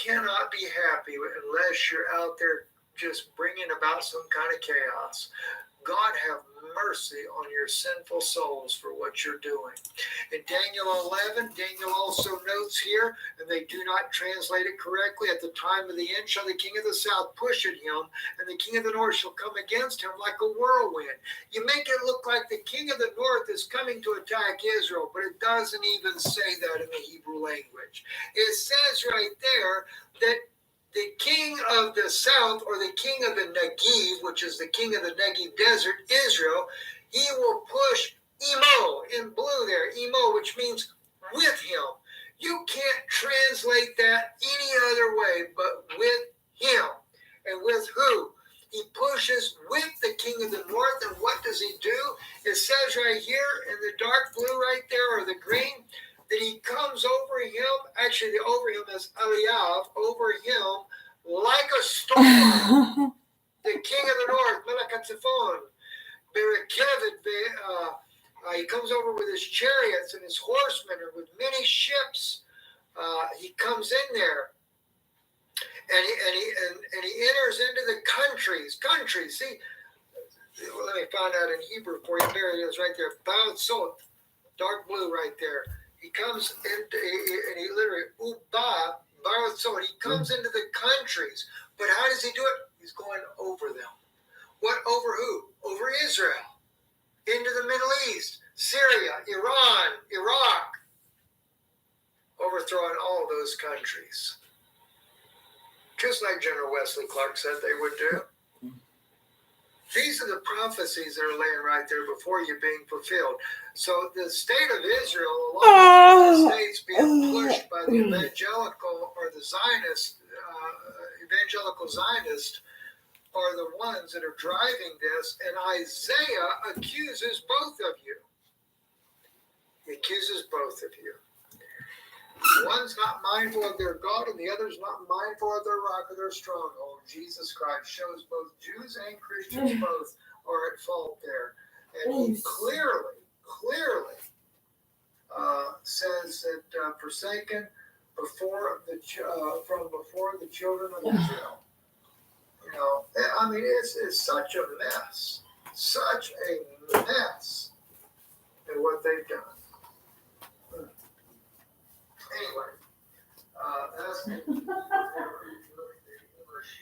cannot be happy unless you're out there just bringing about some kind of chaos. God have mercy on your sinful souls for what you're doing. In Daniel 11, Daniel also notes here, and they do not translate it correctly, at the time of the end shall the king of the south push at him, and the king of the north shall come against him like a whirlwind. You make it look like the king of the north is coming to attack Israel, but it doesn't even say that in the Hebrew language. It says right there that the king of the south, or the king of the Negev, which is the king of the Negev desert, Israel, he will push Emo, in blue there, Emo, which means with him. You can't translate that any other way but with him. And with who? He pushes with the king of the north, and what does he do? It says right here in the dark blue right there, or the green, that he comes over him, actually the over him is Eliav, over him like a storm. The king of the north, Melakatzifon, Berekevet, he comes over with his chariots and his horsemen, and with many ships. He comes in there, and he enters into the countries. See, let me find out in Hebrew for you. There it is, right there. Ba'al Sot, dark blue, right there. He comes into, and he literally, Uba, Ba'al Sot. He comes into the countries, but how does he do it? He's going over them. What over who? Over Israel. Into the Middle East, Syria, Iran, Iraq, overthrowing all those countries. Just like General Wesley Clark said they would do. These are the prophecies that are laying right there before you being fulfilled. So the state of Israel, along with the states being pushed by the evangelical or the Zionist, evangelical Zionist, are the ones that are driving this, and Isaiah accuses both of you. He accuses both of you. One's not mindful of their God, and the other's not mindful of their rock or their stronghold. Jesus Christ shows both Jews and Christians both are at fault there. And he clearly says that forsaken from before the children of Israel. You know, I mean, it's such a mess. Such a mess in what they've done. Anyway, that's the English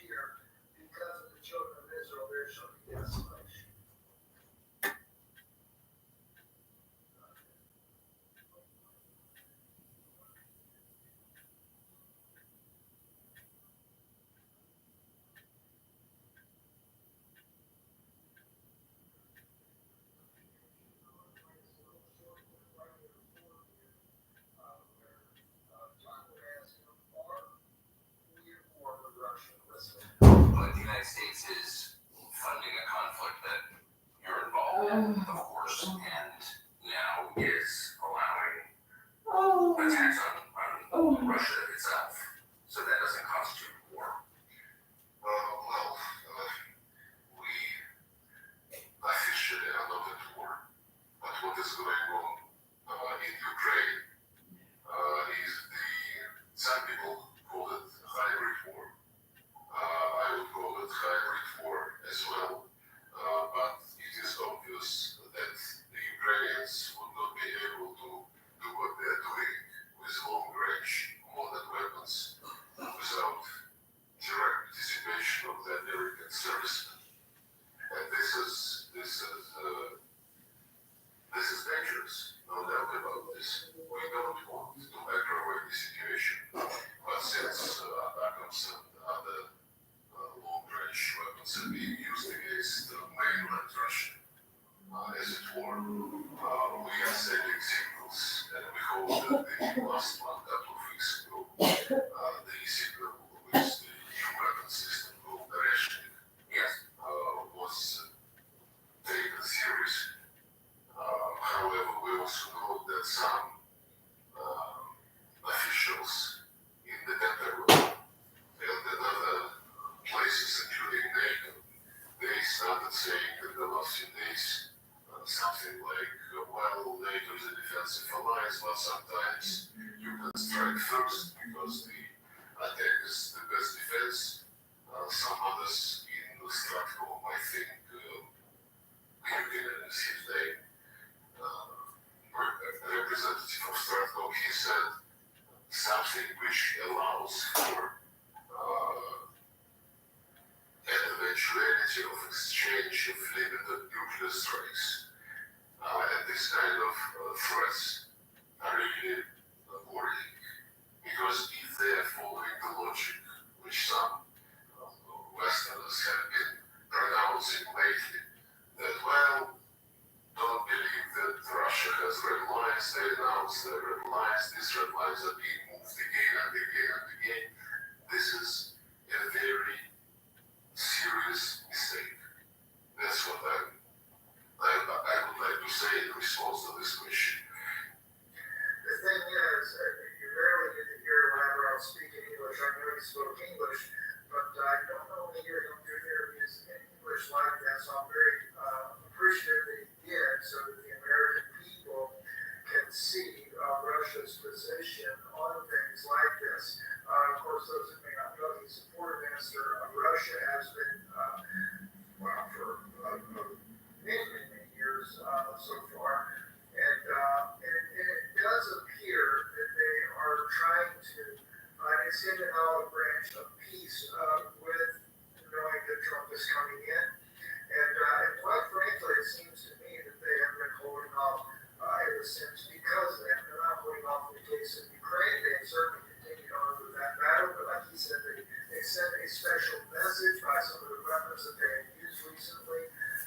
here. Because of the children of Israel, there shall be desolation. But the United States is funding a conflict that you're involved in, of course, and now is allowing attacks on Russia itself. So that doesn't constitute war. We officially are not at war. But what is going on in Ukraine is some people call it hybrid war. I would call it hybrid war as well, but it is obvious that the Ukrainians would not be able to do what they're doing with long-range modern weapons without direct participation of the American servicemen. And this is dangerous, no doubt about this. We don't want to aggravate the situation, but since ATACMS and other long-range weapons are being used against mainland Russia, as it were, we are sending signals, and we hope that the last one, a couple of weeks ago, the signal with the new weapon system called Bereshnik was taken seriously. However, we also know that some officials in the Pentagon and in other places, including NATO, they started saying in the last few days something like, well, NATO is a defensive alliance, but sometimes you can strike first because the attack is the best defense. Some others in the Stratcom, I think, Kirkin is his name, representative of Stratcom, he said something which allows for an eventuality of exchange of limited nuclear strikes. And this kind of threats are really worrying, because if they are following the logic which some Westerners have been pronouncing lately, that, well, don't believe that Russia has red lines, they announce their red lines, these red lines are being moved again and again and again. This is a very serious mistake. That's what I would like to say in response to this question. The thing is, you rarely get to hear Lavrov speak in English. I know he spoke English, but I don't know when you hear him do interviews in English like that, so I'm very appreciative that he did, so that the American people can see Russia's position on things like this. Of course, those who may not know, he's the foreign minister of Russia, has been, for many years so far. And it does appear that they are trying to extend an olive branch of peace with knowing that Trump is coming in. And quite frankly, it seems to me that they have been holding off in a sense because of that. They're not holding off in the case of Ukraine. They have certainly continued on with that battle, but like he said, they sent a special message by some of the weapons that they have used recently,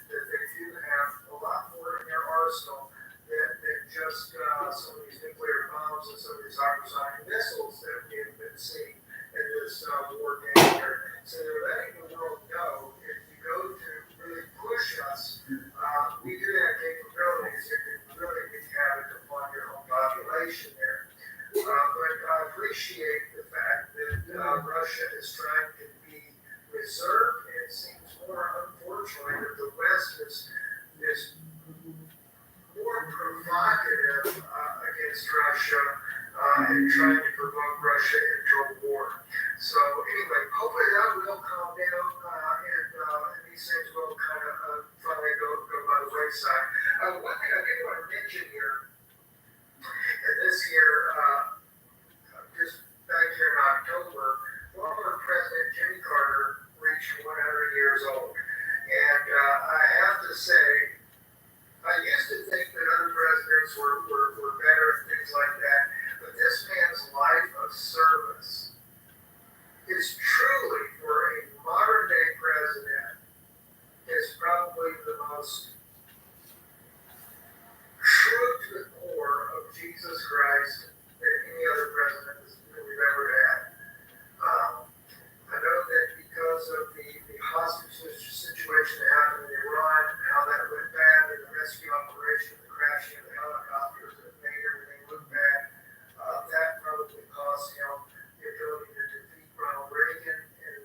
that they do have a lot more in their arsenal than just some of these nuclear bombs and some of these hypersonic missiles that we have been seeing in this war game here. So they're letting the world know, if you go to really push us, we do have capabilities that can really wreak havoc upon your own population there. But I appreciate the fact that Russia is trying to be reserved. It seems more, unfortunately, that the West is more provocative against Russia and trying to provoke Russia into a war. So anyway, hopefully that will calm down and these things will kind of finally go by the wayside. One thing I did want to mention here, and this year, just back here in October, former President Jimmy Carter reached 100 years old. And I have to say, I used to think that other presidents were better and things like that, but this man's life of service is truly, for a modern day president, is probably the most true to the core of Jesus Christ than any other president that we've ever had. I know that because of the hostage situation that happened in Iran, how that went bad, and the rescue operation, the crashing of the helicopters that made everything look bad, that probably cost him the ability to defeat Ronald Reagan in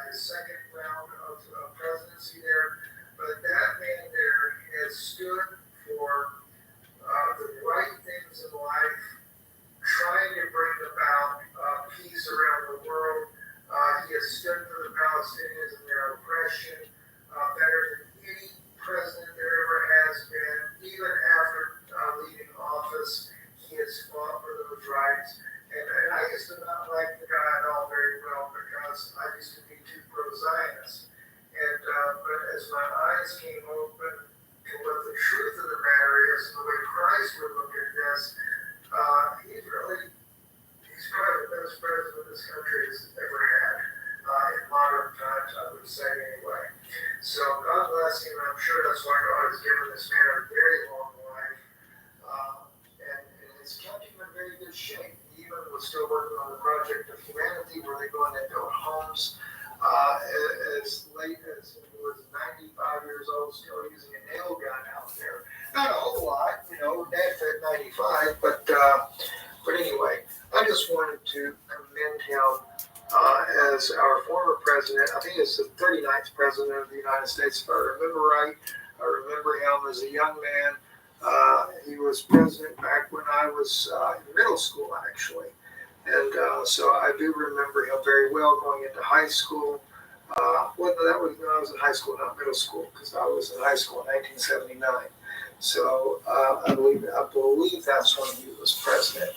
his second round of presidency there. But that man there has stood for the right things in life, trying to bring about peace around the world. He has stood for the Palestinians and their oppression better than any president there ever has been. Even after leaving office, he has fought for those rights. And I used to not like the guy at all very well because I used to be too pro-Zionist. And but as my eyes came open to what the truth of the matter is and the way Christ would look at this, he's probably the best president this country has ever had in modern times, I would say anyway. So God bless him, and I'm sure that's why God has given this man a very long life, and it's kept him in very good shape. He even was still working on the Project of Humanity, where they go in and build homes as late as he was 95 years old, still using a nail gun out there. Not a whole lot, Dad said 95, but anyway, I just wanted to commend him as our former president. I think it's the 39th president of the United States, if I remember right. I remember him as a young man. He was president back when I was in middle school, actually. And so I do remember him very well going into high school. Well, that was when I was in high school, not middle school, because I was in high school in 1979. So I believe that's when he was president.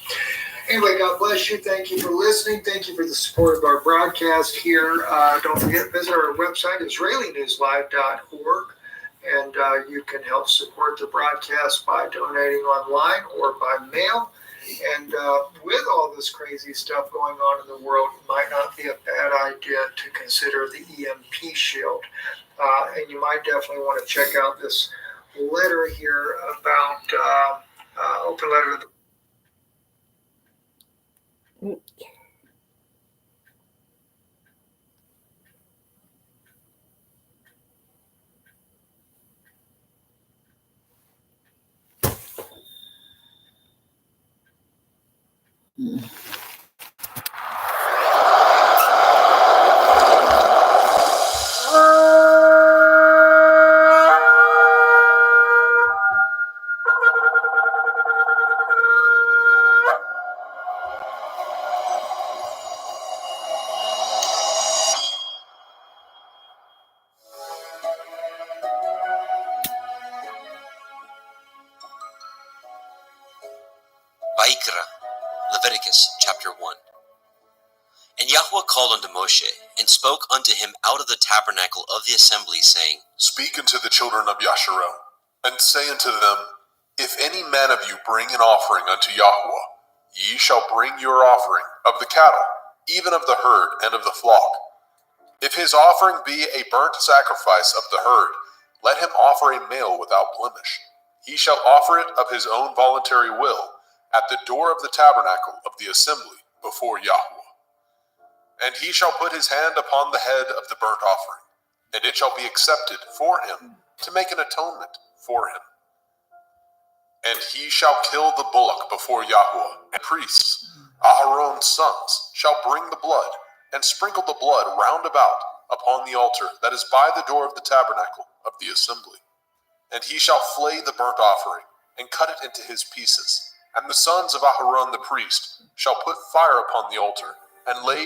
Anyway, God bless you. Thank you for listening. Thank you for the support of our broadcast here. Don't forget, visit our website, IsraeliNewsLive.org. And you can help support the broadcast by donating online or by mail. And with all this crazy stuff going on in the world, it might not be a bad idea to consider the EMP shield. And you might definitely want to check out this letter here about open letter to the Vayikra, Leviticus chapter 1. And Yahweh called unto Moshe, and spoke unto him out of the tabernacle of the assembly, saying, Speak unto the children of Yasharel, and say unto them, If any man of you bring an offering unto Yahweh, ye shall bring your offering of the cattle, even of the herd and of the flock. If his offering be a burnt sacrifice of the herd, let him offer a male without blemish. He shall offer it of his own voluntary will, at the door of the tabernacle of the assembly before Yahweh. And he shall put his hand upon the head of the burnt offering, and it shall be accepted for him to make an atonement for him. And he shall kill the bullock before Yahweh, and priests, Aharon's sons, shall bring the blood, and sprinkle the blood round about upon the altar that is by the door of the tabernacle of the assembly. And he shall flay the burnt offering, and cut it into his pieces. And the sons of Aharon the priest shall put fire upon the altar, and lay